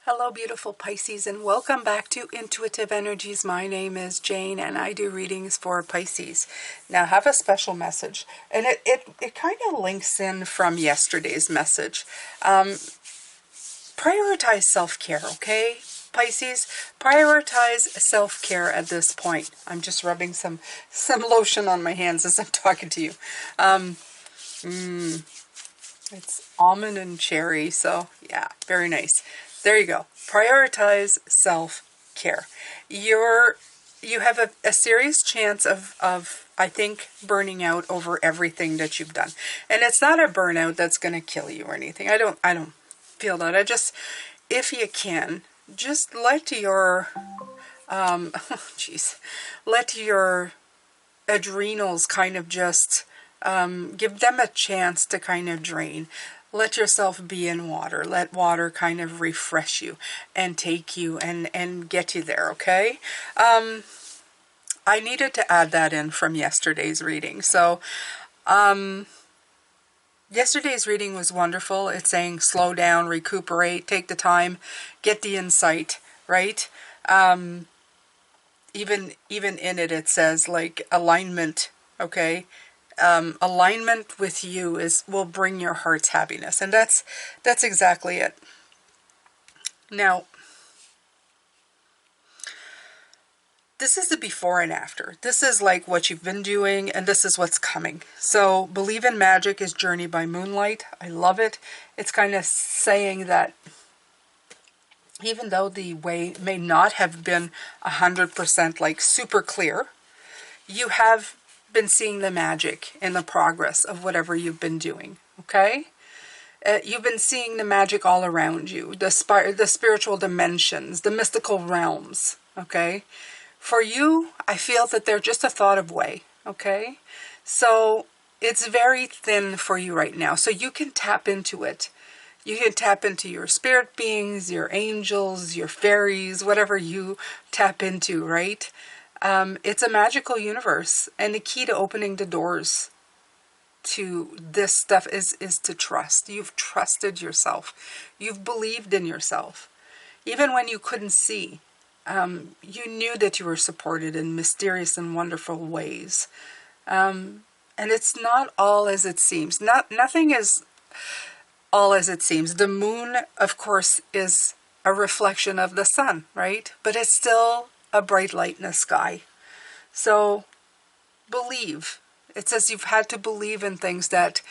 Hello, beautiful Pisces, and welcome back to Intuitive Energies. My name is Jane, and I do readings for Pisces. Now, I have a special message, and it kind of links in from yesterday's message. Prioritize self-care, okay, Pisces? Prioritize self-care at this point. I'm just rubbing some lotion on my hands as I'm talking to you. It's almond and cherry, so yeah, very nice. There you go. Prioritize self-care. You have a serious chance of I think burning out over everything that you've done. And it's not a burnout that's going to kill you or anything. I don't feel that. I just, if you can, just let your let your adrenals kind of just give them a chance to kind of drain. Let yourself be in water. Let water kind of refresh you and take you and get you there, okay? I needed to add that in from yesterday's reading. So, yesterday's reading was wonderful. It's saying slow down, recuperate, take the time, get the insight, right? Even in it, it says like alignment, okay? Alignment with you will bring your heart's happiness, and that's exactly it. Now, this is the before and after. This is like what you've been doing, and this is what's coming. So, Believe in Magic is Journey by Moonlight. I love it. It's kind of saying that even though the way may not have been 100% like super clear, you have been seeing the magic in the progress of whatever you've been doing, okay? You've been seeing the magic all around you, the spiritual dimensions, the mystical realms, okay? For you, I feel that they're just a thought away, okay? So it's very thin for you right now, so you can tap into it. You can tap into your spirit beings, your angels, your fairies, whatever you tap into, right? It's a magical universe, and the key to opening the doors to this stuff is to trust. You've trusted yourself. You've believed in yourself. Even when you couldn't see, you knew that you were supported in mysterious and wonderful ways. And it's not all as it seems. Nothing is all as it seems. The moon, of course, is a reflection of the sun, right? But it's still a bright light in the sky. So believe. It says you've had to believe in things that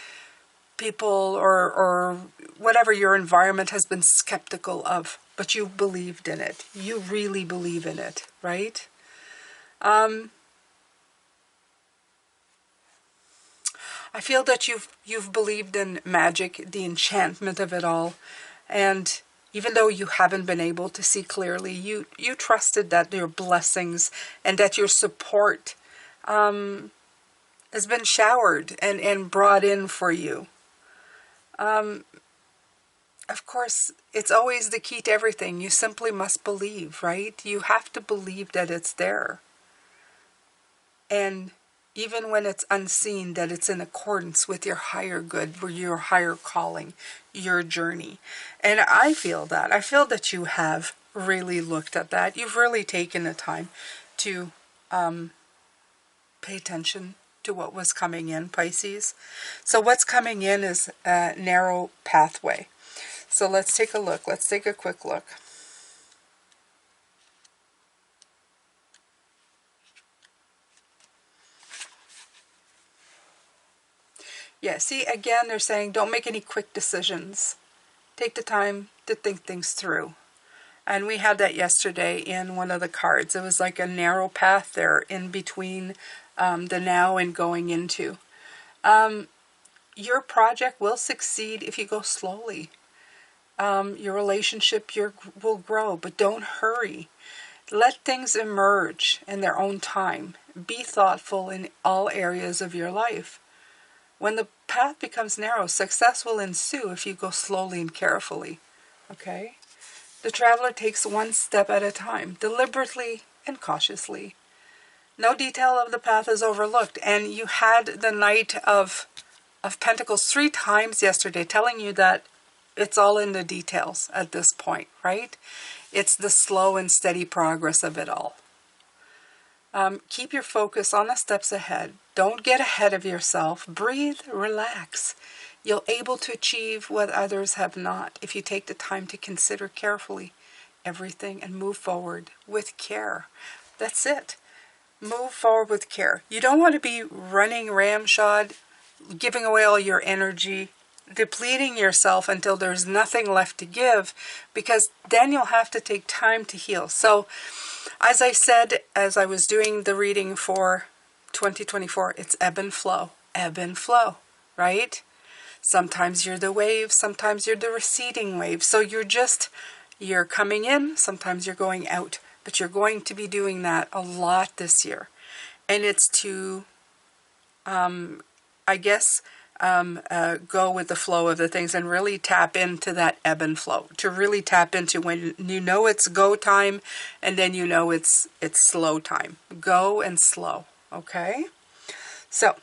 people or whatever your environment has been skeptical of, but you believed in it. You really believe in it, right? I feel that you've believed in magic, the enchantment of it all, and even though you haven't been able to see clearly, you trusted that your blessings and that your support has been showered and brought in for you. Of course, it's always the key to everything. You simply must believe, right? You have to believe that it's there. And even when it's unseen, that it's in accordance with your higher good, with your higher calling, your journey. And I feel that. I feel that you have really looked at that. You've really taken the time to pay attention to what was coming in, Pisces. So what's coming in is a narrow pathway. So let's take a look. Let's take a quick look. Yeah, see, again, they're saying don't make any quick decisions. Take the time to think things through. And we had that yesterday in one of the cards. It was like a narrow path there in between the now and going into. Your project will succeed if you go slowly. Your relationship will grow, but don't hurry. Let things emerge in their own time. Be thoughtful in all areas of your life. When the path becomes narrow, success will ensue if you go slowly and carefully. Okay? The traveler takes one step at a time, deliberately and cautiously. No detail of the path is overlooked. And you had the Knight of Pentacles 3 times yesterday telling you that it's all in the details at this point, right? It's the slow and steady progress of it all. Keep your focus on the steps ahead. Don't get ahead of yourself. Breathe, relax. You'll able to achieve what others have not if you take the time to consider carefully everything and move forward with care. That's it. Move forward with care. You don't want to be running ramshod, giving away all your energy, depleting yourself until there's nothing left to give, because then you'll have to take time to heal. So, as I said, as I was doing the reading for 2024, it's ebb and flow, right? Sometimes you're the wave, sometimes you're the receding wave. So you're coming in, sometimes you're going out. But you're going to be doing that a lot this year. And it's to, I guess, go with the flow of the things and really tap into that ebb and flow. To really tap into when you know it's go time and then you know it's slow time. Go and slow, okay? So,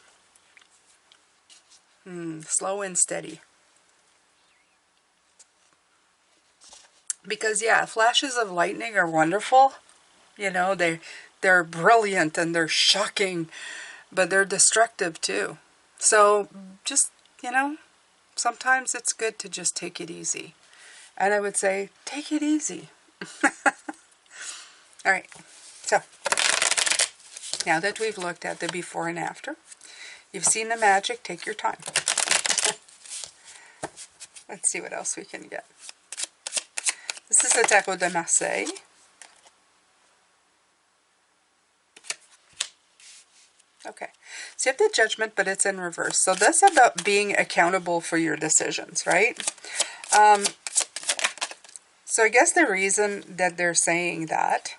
slow and steady. Because, yeah, flashes of lightning are wonderful. You know, they're brilliant and they're shocking, but they're destructive too. So just, you know, sometimes it's good to just take it easy. And I would say, take it easy. All right. So now that we've looked at the before and after, you've seen the magic, take your time. Let's see what else we can get. This is the Tarot de Marseille. Okay, so you have the Judgment, but it's in reverse. So that's about being accountable for your decisions, right? So I guess the reason that they're saying that,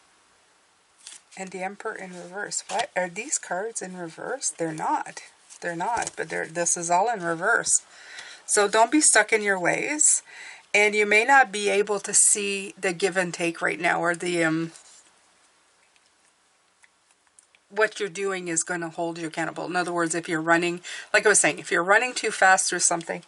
and the Emperor in reverse. What are these cards in reverse? They're not. They're not, but this is all in reverse. So don't be stuck in your ways. And you may not be able to see the give and take right now, or the what you're doing is going to hold you accountable. In other words, if you're running, like I was saying, if you're running too fast through something,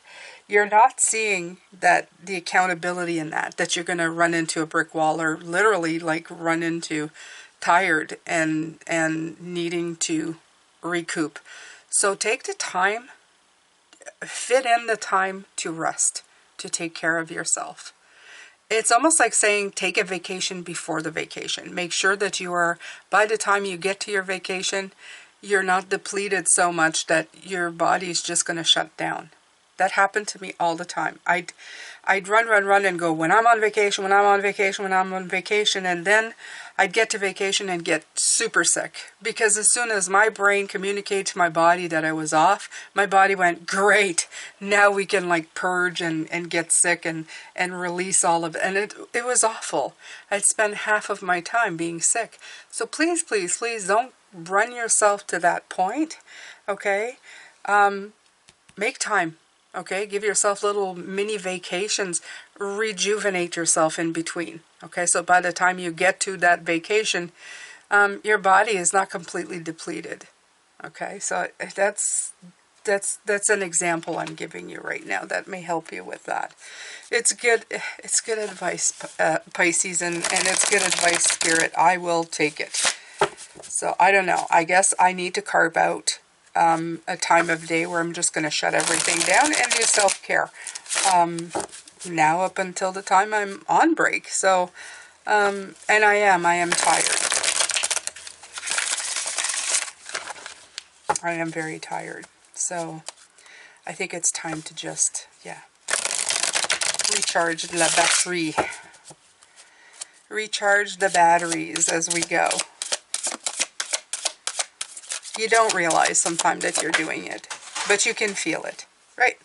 you're not seeing that the accountability in that you're going to run into a brick wall, or literally like run into tired and needing to recoup. So take the time, fit in the time to rest, to take care of yourself. It's almost like saying take a vacation before the vacation. Make sure that you are, by the time you get to your vacation, you're not depleted so much that your body's just going to shut down. That happened to me all the time. I'd run and go, when I'm on vacation, and then I'd get to vacation and get super sick. Because as soon as my brain communicated to my body that I was off, my body went, great, now we can like purge and get sick and release all of it. And it was awful. I'd spend half of my time being sick. So please, please, please don't run yourself to that point, okay? Make time. Okay, give yourself little mini vacations, rejuvenate yourself in between. Okay, so by the time you get to that vacation, your body is not completely depleted. Okay, so that's an example I'm giving you right now that may help you with that. It's good advice, Pisces, and it's good advice, Spirit. I will take it. So I don't know. I guess I need to carve out a time of day where I'm just going to shut everything down and do self-care. Now up until the time I'm on break. So, and I am tired. I am very tired. So, I think it's time to just, recharge la batterie. Recharge the batteries as we go. You don't realize sometimes that you're doing it, but you can feel it, right?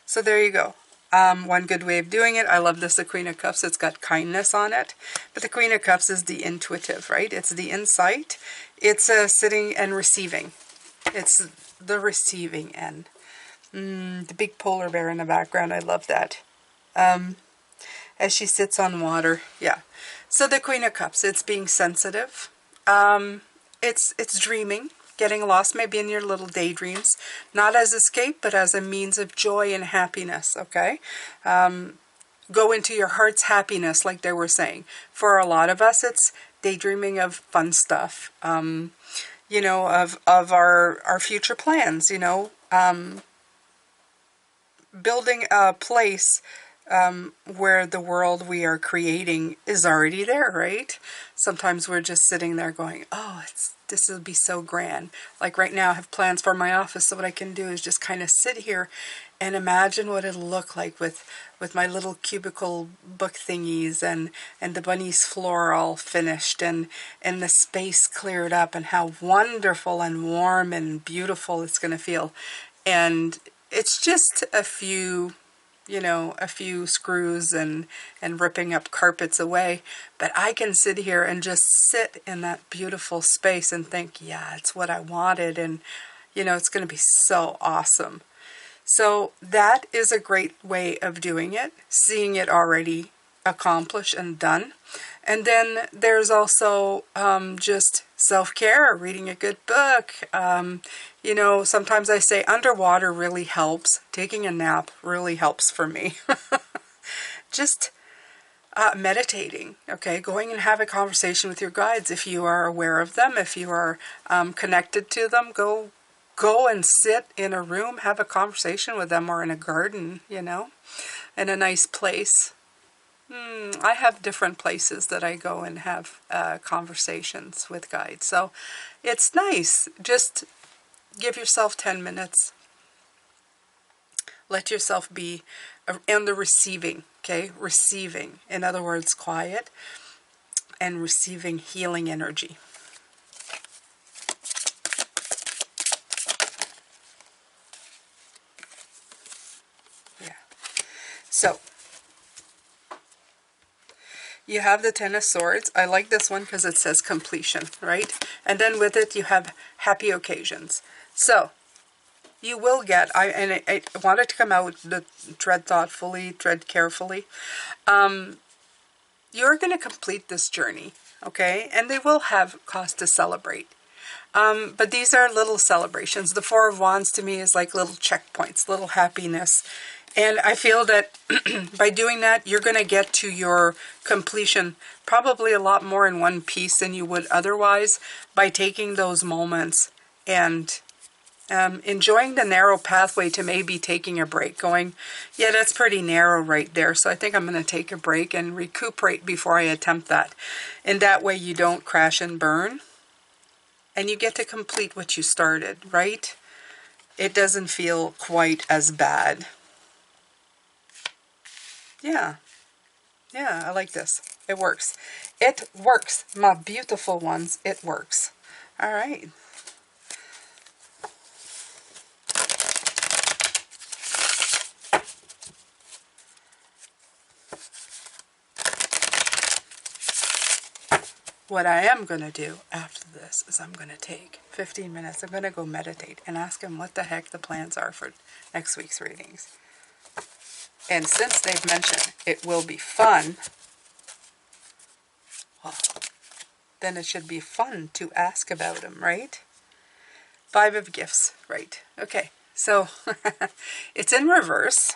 So there you go. One good way of doing it, I love this, the Queen of Cups. It's got kindness on it, but the Queen of Cups is the intuitive, right? It's the insight. It's sitting and receiving. It's the receiving end. The big polar bear in the background, I love that. As she sits on water, yeah. So the Queen of Cups, it's being sensitive. It's dreaming. Getting lost maybe in your little daydreams, not as escape, but as a means of joy and happiness, okay? go into your heart's happiness, like they were saying. For a lot of us, it's daydreaming of fun stuff, you know, of our future plans, you know, building a place where the world we are creating is already there, right? Sometimes we're just sitting there going, oh, this will be so grand. Like right now I have plans for my office, so what I can do is just kind of sit here and imagine what it'll look like with my little cubicle book thingies and the bunny's floor all finished and the space cleared up, and how wonderful and warm and beautiful it's going to feel. And it's just a few, you know, a few screws and ripping up carpets away. But I can sit here and just sit in that beautiful space and think, yeah, it's what I wanted. And, you know, it's going to be so awesome. So that is a great way of doing it, seeing it already accomplished and done. And then there's also just self-care, reading a good book. You know, sometimes I say underwater really helps. Taking a nap really helps for me. Just meditating, okay? Going and have a conversation with your guides if you are aware of them, if you are connected to them. Go and sit in a room, have a conversation with them, or in a garden, you know, in a nice place. I have different places that I go and have conversations with guides. So it's nice. Just give yourself 10 minutes. Let yourself be in the receiving, okay? Receiving. In other words, quiet and receiving healing energy. Yeah. So, you have the Ten of Swords. I like this one because it says completion, right? And then with it, you have happy occasions. So, you will get, I wanted to come out with the tread thoughtfully, tread carefully. You're going to complete this journey, okay? And they will have cause to celebrate. But these are little celebrations. The Four of Wands to me is like little checkpoints, little happiness. And I feel that by doing that, you're going to get to your completion probably a lot more in one piece than you would otherwise by taking those moments and enjoying the narrow pathway to maybe taking a break, going, yeah, that's pretty narrow right there, so I think I'm going to take a break and recuperate before I attempt that. And that way you don't crash and burn, and you get to complete what you started, right? It doesn't feel quite as bad. Yeah, I like this. It works. It works, my beautiful ones. It works. All right. What I am going to do after this is I'm going to take 15 minutes. I'm going to go meditate and ask them what the heck the plans are for next week's readings. And since they've mentioned it will be fun, well, then it should be fun to ask about them, right? Five of Gifts, right. Okay, so it's in reverse,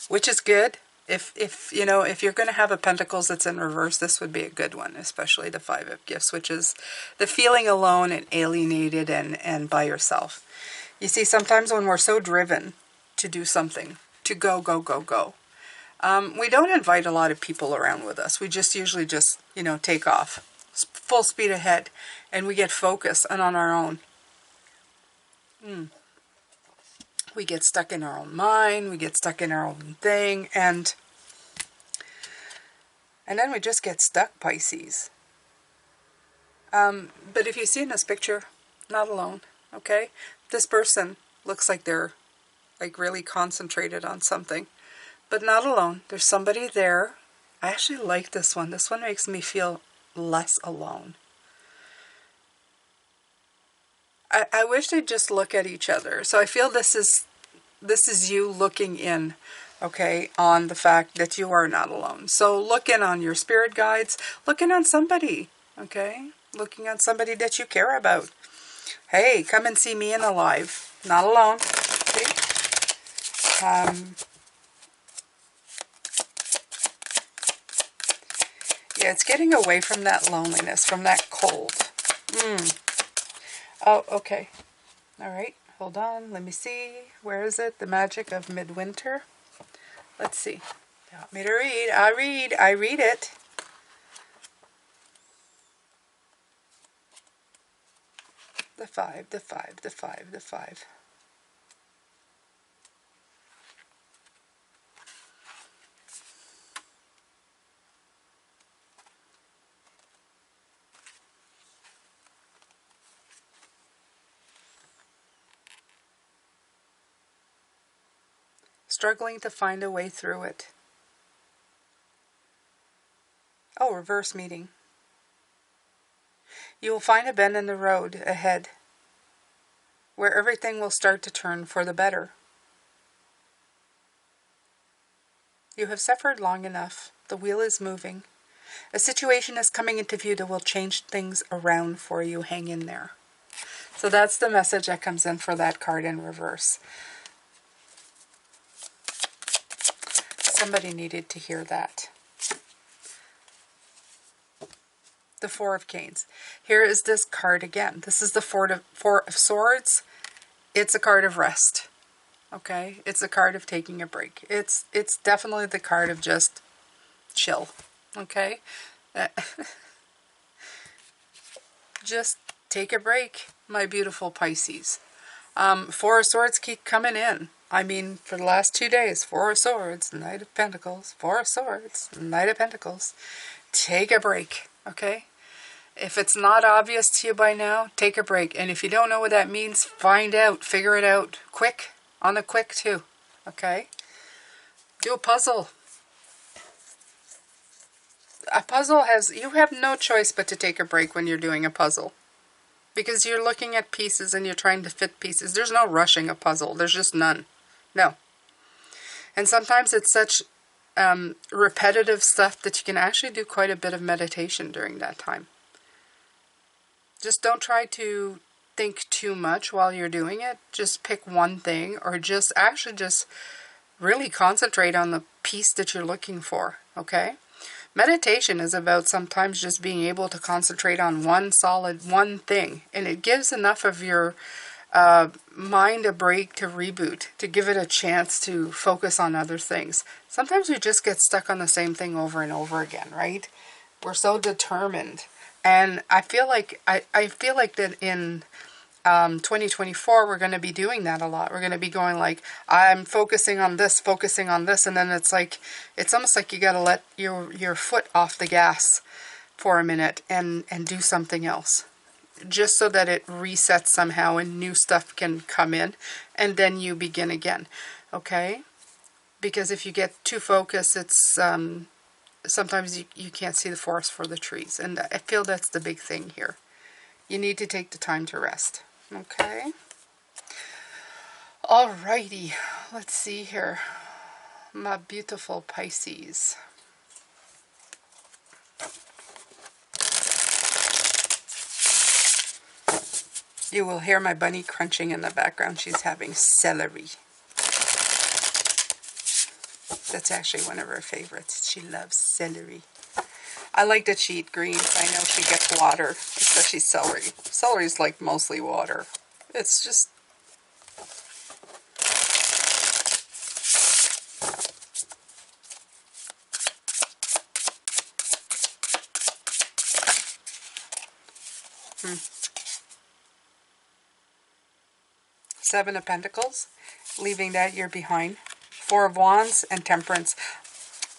which is good. If you know, if you're going to have a Pentacles that's in reverse, this would be a good one, especially the Five of Gifts, which is the feeling alone and alienated and by yourself. You see, sometimes when we're so driven to do something, to go, we don't invite a lot of people around with us. We just usually just, you know, take off full speed ahead, and we get focused and on our own. We get stuck in our own mind, we get stuck in our own thing, and then we just get stuck, Pisces. But if you see in this picture, not alone, okay? This person looks like they're like really concentrated on something, but not alone. There's somebody there. I actually like this one. This one makes me feel less alone. I wish they'd just look at each other. So I feel this is you looking in, okay, on the fact that you are not alone. So look in on your spirit guides. Look in on somebody, okay? Looking on somebody that you care about. Hey, come and see me in the live. Not alone. Okay? Yeah, it's getting away from that loneliness, from that cold. Oh, okay. All right. Hold on. Let me see. Where is it? The magic of midwinter. Let's see. You want me to read? I read it. The 5, the 5, the 5, the 5. Struggling to find a way through it. Oh, reverse meeting. You will find a bend in the road ahead, where everything will start to turn for the better. You have suffered long enough. The wheel is moving. A situation is coming into view that will change things around for you. Hang in there. So that's the message that comes in for that card in reverse. Somebody needed to hear that. The Four of Canes. Here is this card again. This is the Four of Swords. It's a card of rest. Okay? It's a card of taking a break. It's definitely the card of just chill. Okay? Just take a break, my beautiful Pisces. Four of Swords keep coming in. I mean, for the last 2 days, Four of Swords, Knight of Pentacles, Four of Swords, Knight of Pentacles. Take a break, okay? If it's not obvious to you by now, take a break. And if you don't know what that means, find out, figure it out quick, on the quick too, okay? Do a puzzle. A puzzle you have no choice but to take a break when you're doing a puzzle. Because you're looking at pieces and you're trying to fit pieces. There's no rushing a puzzle. There's just none. No. And sometimes it's such repetitive stuff that you can actually do quite a bit of meditation during that time. Just don't try to think too much while you're doing it. Just pick one thing, or just really concentrate on the piece that you're looking for, okay? Meditation is about sometimes just being able to concentrate on one thing, and it gives enough of your mind a break to reboot, to give it a chance to focus on other things. Sometimes we just get stuck on the same thing over and over again, right? We're so determined. And I feel like that in 2024 we're going to be doing that a lot. We're going to be going like, I'm focusing on this, and then it's almost like you got to let your foot off the gas for a minute and do something else, just so that it resets somehow and new stuff can come in, and then you begin again, okay? Because if you get too focused, it's sometimes you can't see the forest for the trees, and I feel that's the big thing here. You need to take the time to rest, okay? Alrighty, let's see here, my beautiful Pisces. You will hear my bunny crunching in the background. She's having celery. That's actually one of her favorites. She loves celery. I like that she eats greens. I know she gets water, especially celery. Celery's like mostly water. It's just... Seven of Pentacles, leaving that year behind. Four of Wands and Temperance.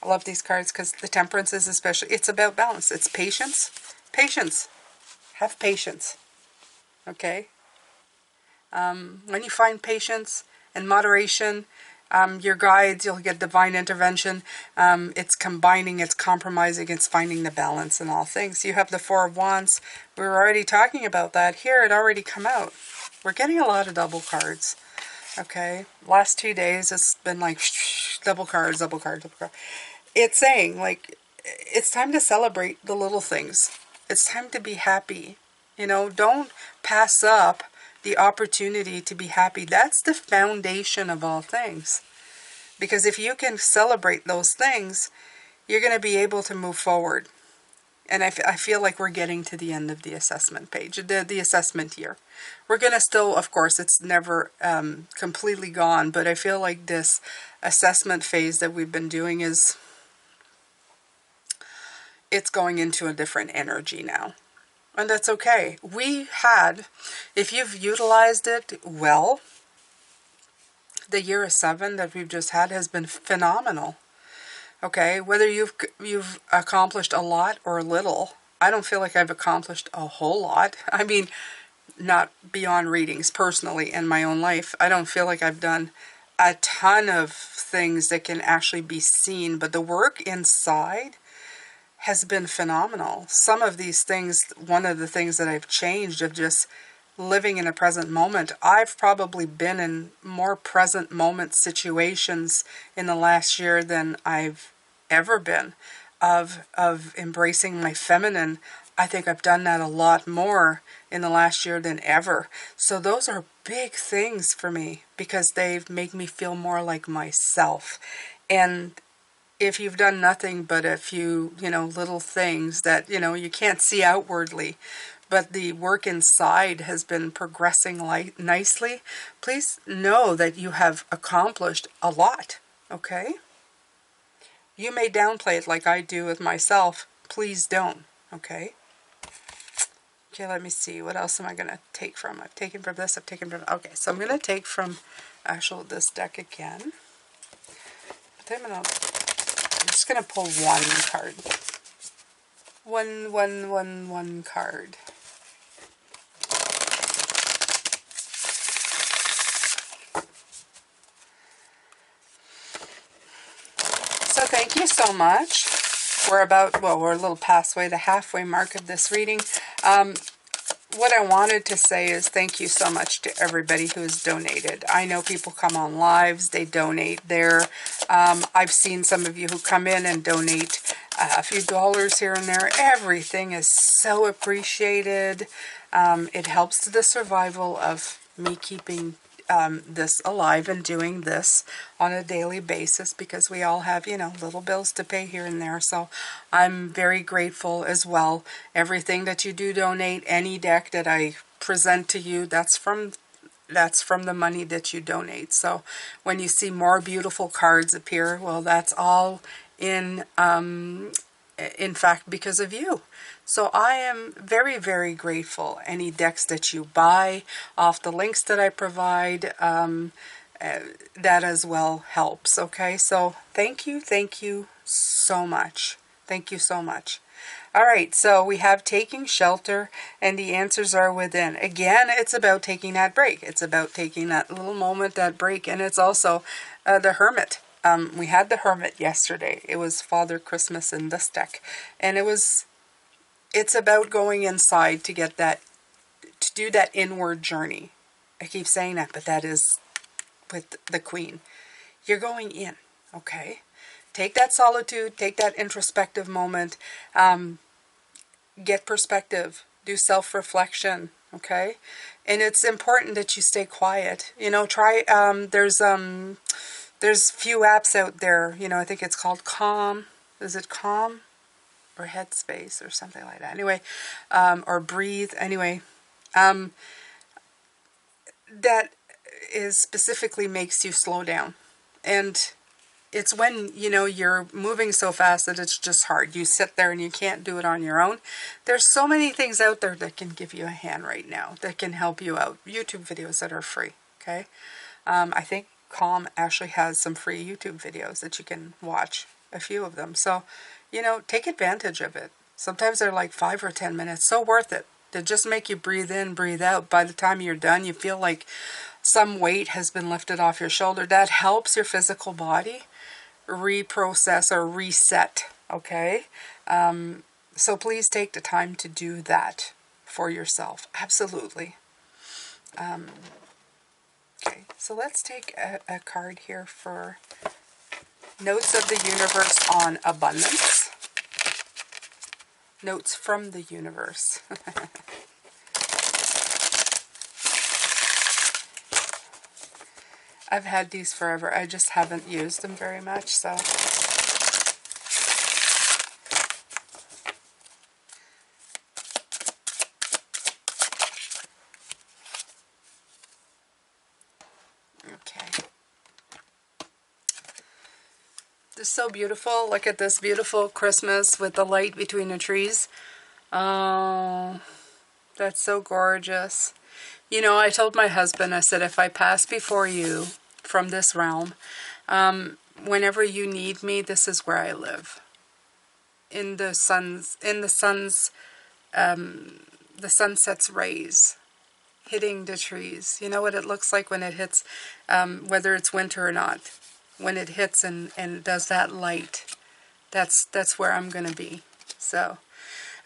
I love these cards because the Temperance is especially, it's about balance. It's patience. Patience. Have patience. Okay? When you find patience and moderation, your guides, you'll get divine intervention. It's combining, it's compromising, it's finding the balance in all things. You have the Four of Wands. We were already talking about that. Here, it already come out. We're getting a lot of double cards. Okay? Last 2 days, it's been like double cards, double cards, double cards. It's saying, like, it's time to celebrate the little things. It's time to be happy. You know, don't pass up the opportunity to be happy. That's the foundation of all things. Because if you can celebrate those things, you're going to be able to move forward. And I feel like we're getting to the end of the assessment page, the assessment year. We're going to still, of course, it's never completely gone, but I feel like this assessment phase that we've been doing it's going into a different energy now. And that's okay. If you've utilized it well, the year of 7 that we've just had has been phenomenal. Okay, whether you've accomplished a lot or little, I don't feel like I've accomplished a whole lot. I mean, not beyond readings personally in my own life. I don't feel like I've done a ton of things that can actually be seen, but the work inside has been phenomenal. Some of these things, one of the things that I've changed of just living in a present moment, I've probably been in more present moment situations in the last year than I've ever been of embracing my feminine. I think I've done that a lot more in the last year than ever. So those are big things for me because they've made me feel more like myself. And if you've done nothing but a few, little things that, you can't see outwardly, but the work inside has been progressing nicely, please know that you have accomplished a lot, okay? You may downplay it like I do with myself. Please don't, okay? Okay, let me see. What else am I going to take from? I've taken from this. Okay, so I'm going to take from this deck again. But I'm just going to pull one card. One card. So thank you so much. We're a little past the halfway mark of this reading. What I wanted to say is thank you so much to everybody who's donated. I know people come on lives, they donate there. I've seen some of you who come in and donate a few dollars here and there. Everything is so appreciated. It helps to the survival of me keeping this alive and doing this on a daily basis because we all have, little bills to pay here and there. So I'm very grateful as well. Everything that you do donate, any deck that I present to you, that's from the money that you donate. So when you see more beautiful cards appear, well, that's all in fact because of you. So I am very, very grateful. Any decks that you buy off the links that I provide, that as well helps. Okay, so thank you so much. Thank you so much. All right, so we have taking shelter, and the answers are within. Again, it's about taking that break. It's about taking that little moment, that break, and it's also the Hermit. We had the Hermit yesterday. It was Father Christmas in this deck, and it's about going inside to do that inward journey. I keep saying that, but that is with the Queen. You're going in, okay? Take that solitude, take that introspective moment, get perspective, do self-reflection, okay? And it's important that you stay quiet. Try, there's few apps out there, I think it's called Calm. Is it Calm? Or Headspace or something like that. Anyway, or Breathe. Anyway, that is specifically makes you slow down. And it's when, you're moving so fast that it's just hard. You sit there and you can't do it on your own. There's so many things out there that can give you a hand right now, that can help you out. YouTube videos that are free, okay? I think Calm actually has some free YouTube videos that you can watch, a few of them. So, take advantage of it. Sometimes they're like 5 or 10 minutes. So worth it. They just make you breathe in, breathe out. By the time you're done, you feel like some weight has been lifted off your shoulder. That helps your physical body reprocess or reset, okay? So please take the time to do that for yourself. Absolutely. Okay, so let's take a card here for Notes of the Universe on Abundance. Notes from the Universe. I've had these forever. I just haven't used them very much, so. is so beautiful. Look at this beautiful Christmas with the light between the trees. Oh, that's so gorgeous. You know, I told my husband, I said, if I pass before you from this realm, whenever you need me, this is where I live. The sunset's rays hitting the trees. You know what it looks like when it hits, whether it's winter or not. When it hits and does that light, that's where I'm going to be. So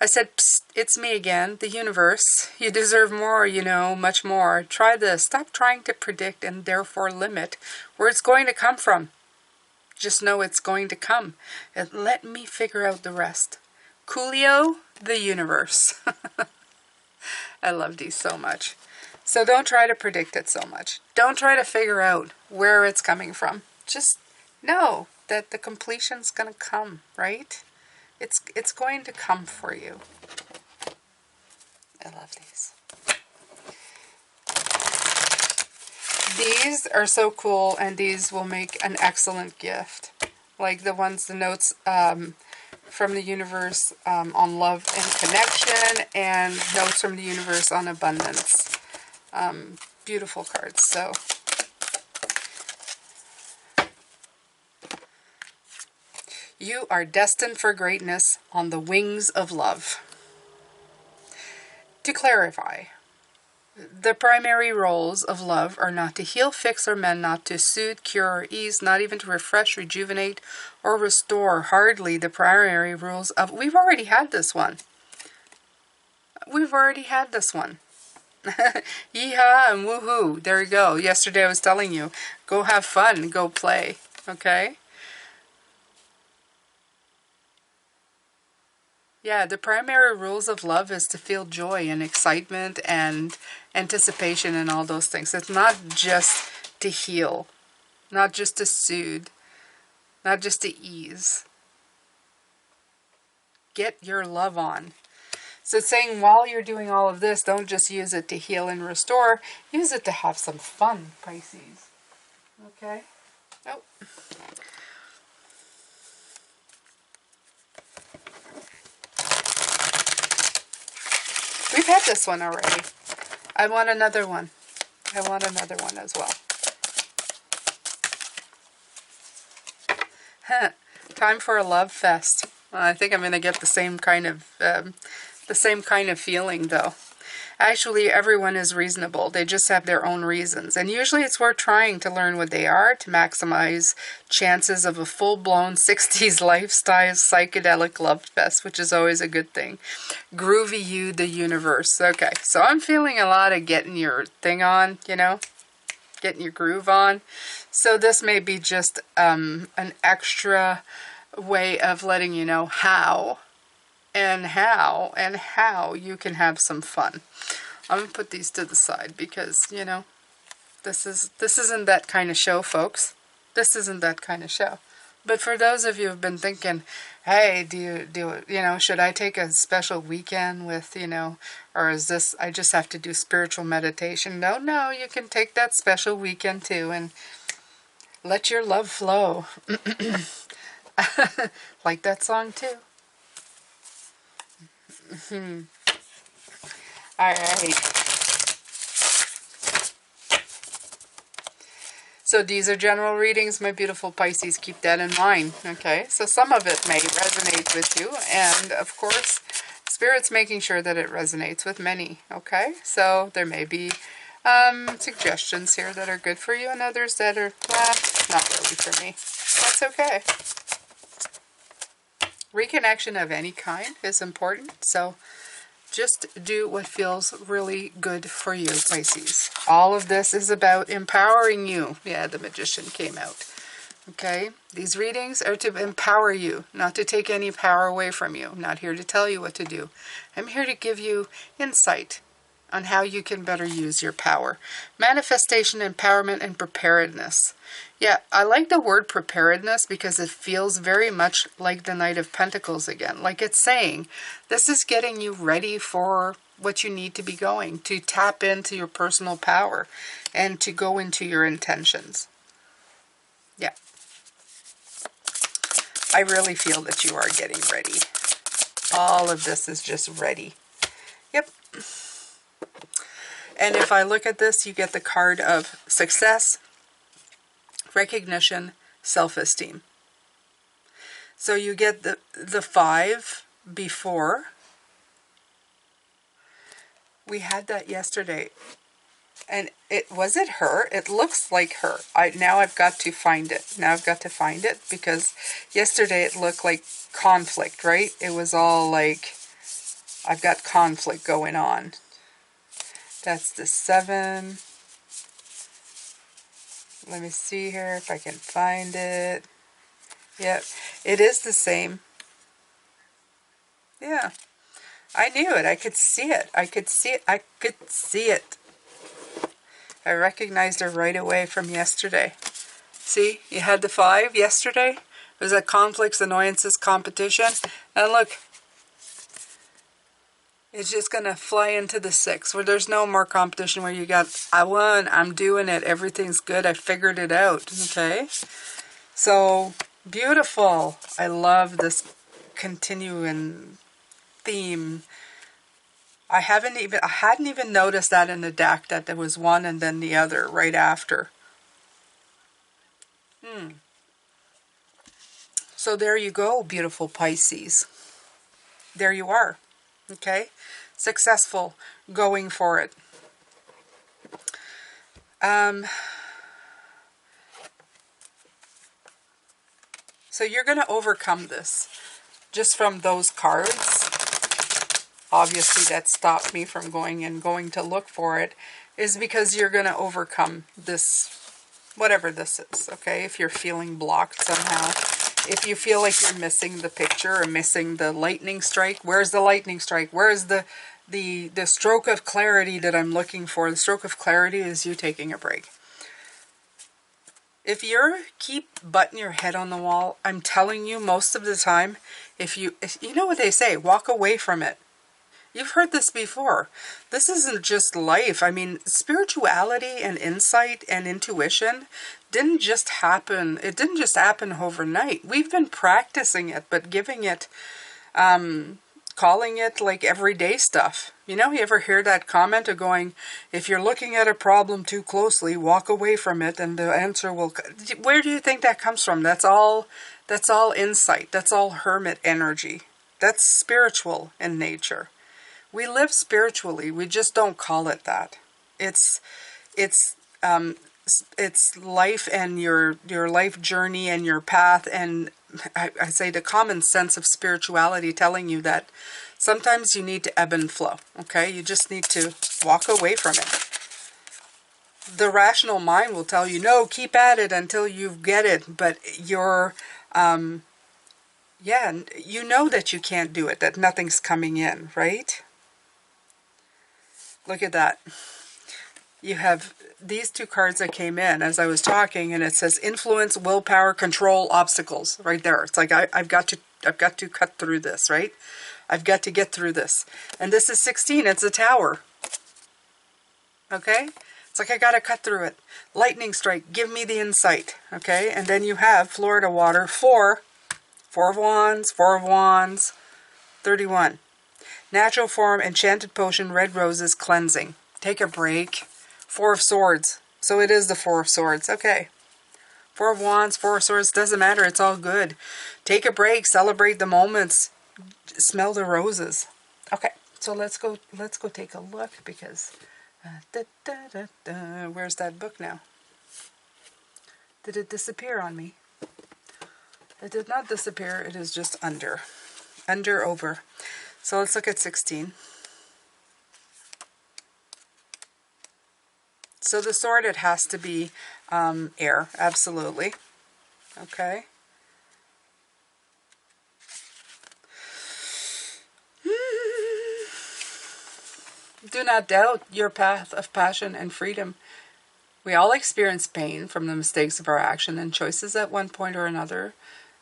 I said, psst, it's me again, the universe. You deserve more, you know, much more. Try this. Stop trying to predict and therefore limit where it's going to come from. Just know it's going to come. And let me figure out the rest. Coolio, the universe. I love these so much. So don't try to predict it so much. Don't try to figure out where it's coming from. Just know that the completion's going to come, right? It's going to come for you. I love these. These are so cool, and these will make an excellent gift. Like the notes from the universe on love and connection, and notes from the universe on abundance. Beautiful cards. So you are destined for greatness on the wings of love. To clarify, the primary roles of love are not to heal, fix, or mend, not to soothe, cure, or ease, not even to refresh, rejuvenate, or restore. Hardly the primary rules of... We've already had this one. We've already had this one. Yeehaw and woohoo. There you go. Yesterday I was telling you, go have fun, go play. Okay? Yeah, the primary rules of love is to feel joy and excitement and anticipation and all those things. It's not just to heal, not just to soothe, not just to ease. Get your love on. So it's saying while you're doing all of this, don't just use it to heal and restore. Use it to have some fun, Pisces. Okay? Oh. We've had this one already. I want another one. I want another one as well. Time for a love fest. I think I'm going to get the same kind of feeling though. Actually, everyone is reasonable. They just have their own reasons. And usually it's worth trying to learn what they are to maximize chances of a full-blown 60s lifestyle psychedelic love fest, which is always a good thing. Groovy you, the universe. Okay, so I'm feeling a lot of getting your thing on, you know, getting your groove on. So this may be just an extra way of letting you know how you can have some fun. I'm going to put these to the side because, you know, this isn't that kind of show, folks. This isn't that kind of show. But for those of you who've been thinking, hey, should I take a special weekend with, you know, or is this, I just have to do spiritual meditation? No, you can take that special weekend too and let your love flow. Like that song too. All right. So these are general readings, my beautiful Pisces. Keep that in mind. Okay. So some of it may resonate with you. And of course, Spirit's making sure that it resonates with many. Okay. So there may be suggestions here that are good for you and others that are, not really for me. That's okay. Reconnection of any kind is important. So just do what feels really good for you, Pisces. All of this is about empowering you. Yeah, the Magician came out. Okay? These readings are to empower you, not to take any power away from you. I'm not here to tell you what to do. I'm here to give you insight on how you can better use your power. Manifestation, empowerment, and preparedness. Yeah, I like the word preparedness because it feels very much like the Knight of Pentacles again. Like it's saying, this is getting you ready for what you need to be going, to tap into your personal power and to go into your intentions. Yeah. I really feel that you are getting ready. All of this is just ready. Yep. And if I look at this, you get the card of success, recognition, self-esteem. So you get the 5 before. We had that yesterday. And was it her? It looks like her. Now I've got to find it. Now I've got to find it because yesterday it looked like conflict, right? It was all like, I've got conflict going on. That's the 7. Let me see here if I can find it. Yep, it is the same. Yeah, I knew it. I could see it. I could see it. I could see it. I recognized her right away from yesterday. See, you had the 5 yesterday. It was that conflicts, annoyances, competition. And look, it's just going to fly into the 6, where there's no more competition, where you got, I won, I'm doing it, everything's good, I figured it out, okay? So, beautiful. I love this continuing theme. I hadn't even noticed that in the deck, that there was one and then the other right after. So there you go, beautiful Pisces. There you are. Okay? Successful, going for it. So you're going to overcome this. Just from those cards, obviously that stopped me from going to look for it, is because you're going to overcome this, whatever this is, okay? If you're feeling blocked somehow, if you feel like you're missing the picture or missing the lightning strike, where's the lightning strike? Where's the stroke of clarity that I'm looking for? The stroke of clarity is you taking a break. If you keep butting your head on the wall, I'm telling you, most of the time, if you know what they say, walk away from it. You've heard this before. This isn't just life. I mean, spirituality and insight and intuition didn't just happen. It didn't just happen overnight. We've been practicing it, but giving it, calling it like everyday stuff. You know, you ever hear that comment of going, if you're looking at a problem too closely, walk away from it and the answer will... Where do you think that comes from? That's all insight. That's all hermit energy. That's spiritual in nature. We live spiritually. We just don't call it that. It's life and your life journey and your path, and I say the common sense of spirituality telling you that sometimes you need to ebb and flow. Okay, you just need to walk away from it. The rational mind will tell you, no, keep at it until you get it, but you're yeah, you know that you can't do it, that nothing's coming in, right? Look at that. You have these 2 cards that came in as I was talking, and it says influence, willpower, control, obstacles, right there. It's like I've got to cut through this, right? I've got to get through this. And this is 16. It's a tower. Okay? It's like I got to cut through it. Lightning strike, give me the insight. Okay? And then you have Florida water, 4 of wands, 4 of wands, 31. Natural form, enchanted potion, red roses, cleansing. Take a break. 4 of swords. So it is the 4 of swords. Okay. 4 of wands, 4 of swords. Doesn't matter. It's all good. Take a break. Celebrate the moments. Smell the roses. Okay. So let's go take a look, because where's that book now? Did it disappear on me? It did not disappear. It is just under. Over. So let's look at 16. So the sword, it has to be air, absolutely. Okay. Do not doubt your path of passion and freedom. We all experience pain from the mistakes of our action and choices at one point or another.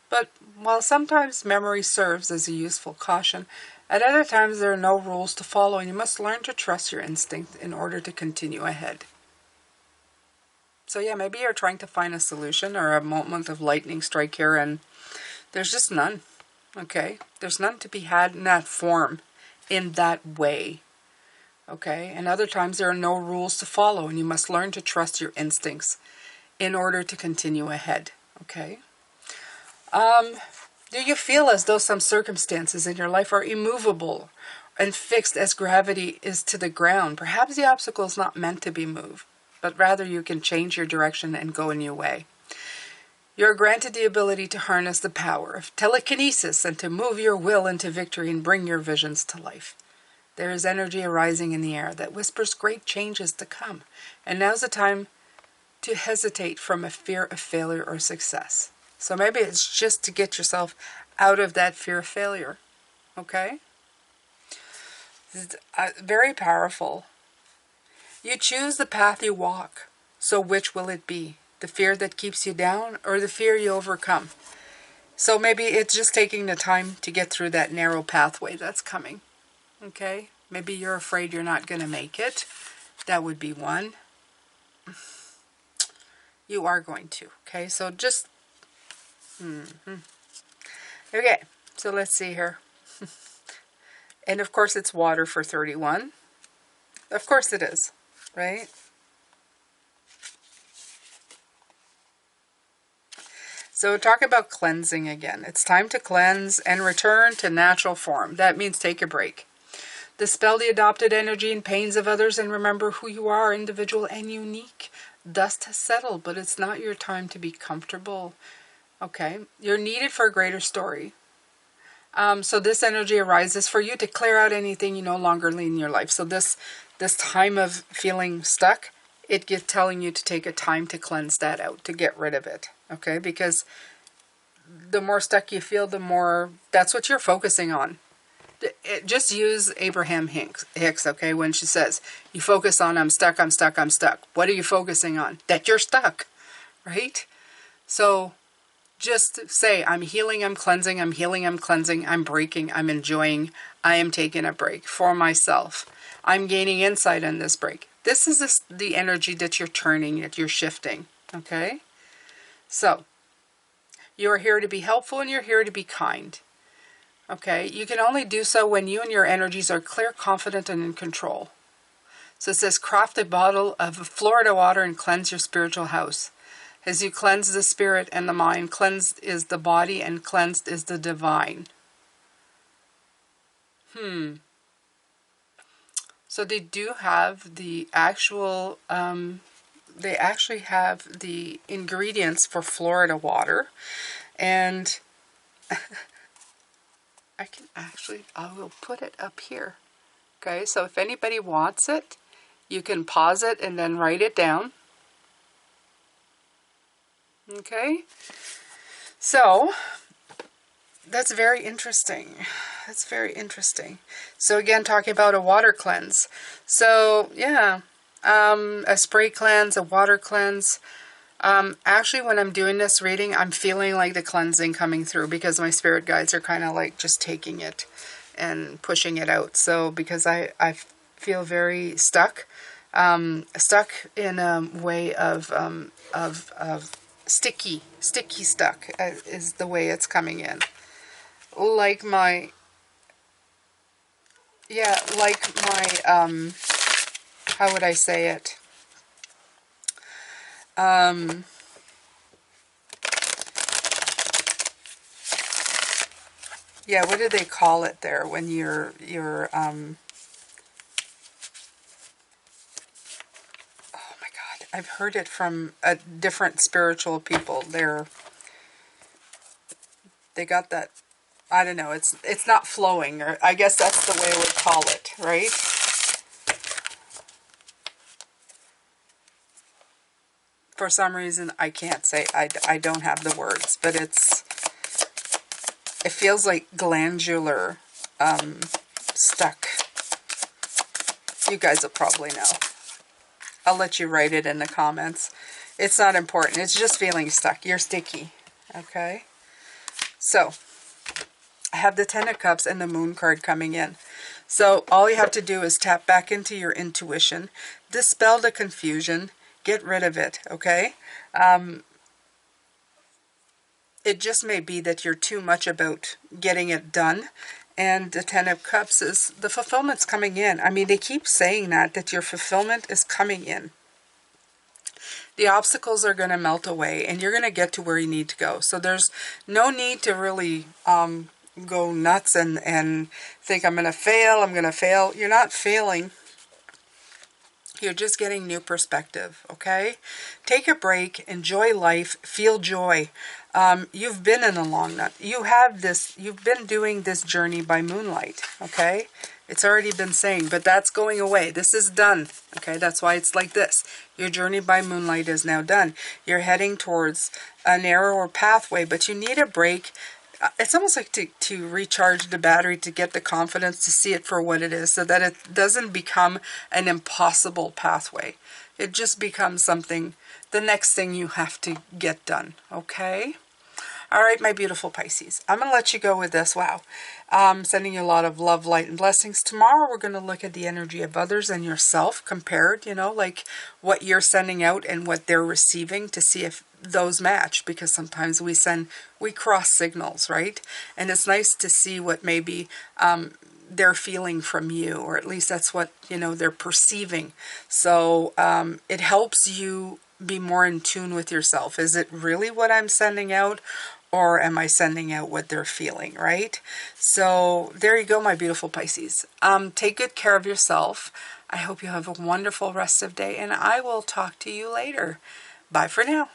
But while sometimes memory serves as a useful caution, at other times there are no rules to follow, and you must learn to trust your instinct in order to continue ahead. So yeah, maybe you're trying to find a solution or a moment of lightning strike here, and There's just none. Okay? There's none to be had in that form, in that way. Okay? And other times there are no rules to follow, and you must learn to trust your instincts in order to continue ahead. Okay? Do you feel as though some circumstances in your life are immovable and fixed as gravity is to the ground? Perhaps the obstacle is not meant to be moved, but rather you can change your direction and go a new way. You are granted the ability to harness the power of telekinesis and to move your will into victory and bring your visions to life. There is energy arising in the air that whispers great changes to come, and now's the time to hesitate from a fear of failure or success. So maybe it's just to get yourself out of that fear of failure. Okay? It's very powerful. You choose the path you walk. So which will it be? The fear that keeps you down or the fear you overcome? So maybe it's just taking the time to get through that narrow pathway that's coming. Okay? Maybe you're afraid you're not going to make it. That would be one. You are going to. Okay? So just... Okay. So let's see here. And of course it's water for 31. Of course it is. Right? So talk about cleansing again. It's time to cleanse and return to natural form. That means take a break. Dispel the adopted energy and pains of others and remember who you are, individual and unique. Dust has settled, but it's not your time to be comfortable. Okay? You're needed for a greater story. So this energy arises for you to clear out anything you no longer need in your life. So this time of feeling stuck, it gets telling you to take a time to cleanse that out, to get rid of it. Okay? Because the more stuck you feel, the more, that's what you're focusing on. Just use Abraham Hicks, okay, when she says, you focus on, I'm stuck, I'm stuck, I'm stuck. What are you focusing on? That you're stuck, right? So just say, I'm healing, I'm cleansing, I'm healing, I'm cleansing, I'm breaking, I'm enjoying, I am taking a break for myself. I'm gaining insight in this break. This is the energy that you're turning, that you're shifting, okay? So, you are here to be helpful and you're here to be kind. Okay, you can only do so when you and your energies are clear, confident, and in control. So it says, craft a bottle of Florida water and cleanse your spiritual house. As you cleanse the spirit and the mind, cleansed is the body and cleansed is the divine. So they do have the actual, they actually have the ingredients for Florida water. And I will put it up here. Okay, so if anybody wants it, you can pause it and then write it down. Okay, so that's very interesting. That's very interesting. So again, talking about a water cleanse. So yeah, a spray cleanse, a water cleanse. Actually, when I'm doing this reading, I'm feeling like the cleansing coming through because my spirit guides are kind of like just taking it and pushing it out. So because I feel very stuck, stuck in a way of sticky stuck is the way it's coming in. Like my, how would I say it? Yeah, what do they call it there when you're oh my God, I've heard it from different spiritual people. They got that, I don't know, it's not flowing, or I guess that's the way I would call it, right? For some reason, I can't say, I don't have the words, but it feels like glandular, stuck. You guys will probably know. I'll let you write it in the comments. It's not important. It's just feeling stuck. You're sticky. Okay? So, I have the Ten of Cups and the Moon card coming in. So, all you have to do is tap back into your intuition, dispel the confusion, get rid of it, okay? It just may be that you're too much about getting it done. And the Ten of Cups is the fulfillment's coming in. I mean, they keep saying that your fulfillment is coming in. The obstacles are going to melt away and you're going to get to where you need to go. So there's no need to really go nuts and think I'm going to fail, I'm going to fail. You're not failing. You're just getting new perspective, okay? Take a break, enjoy life, feel joy. You've been in a long nut. You've been doing this journey by moonlight, okay? It's already been saying, but that's going away. This is done, okay? That's why it's like this. Your journey by moonlight is now done. You're heading towards a narrower pathway, but you need a break. It's almost like to recharge the battery, to get the confidence to see it for what it is, so that it doesn't become an impossible pathway. It just becomes something, the next thing you have to get done, okay? All right, my beautiful Pisces. I'm going to let you go with this. Wow. Sending you a lot of love, light, and blessings. Tomorrow we're going to look at the energy of others and yourself compared, you know, like what you're sending out and what they're receiving, to see if those match, because sometimes we cross signals, right? And it's nice to see what maybe they're feeling from you, or at least that's what, you know, they're perceiving. So it helps you be more in tune with yourself. Is it really what I'm sending out, or am I sending out what they're feeling, right? So there you go, my beautiful Pisces. Take good care of yourself. I hope you have a wonderful rest of the day, and I will talk to you later. Bye for now.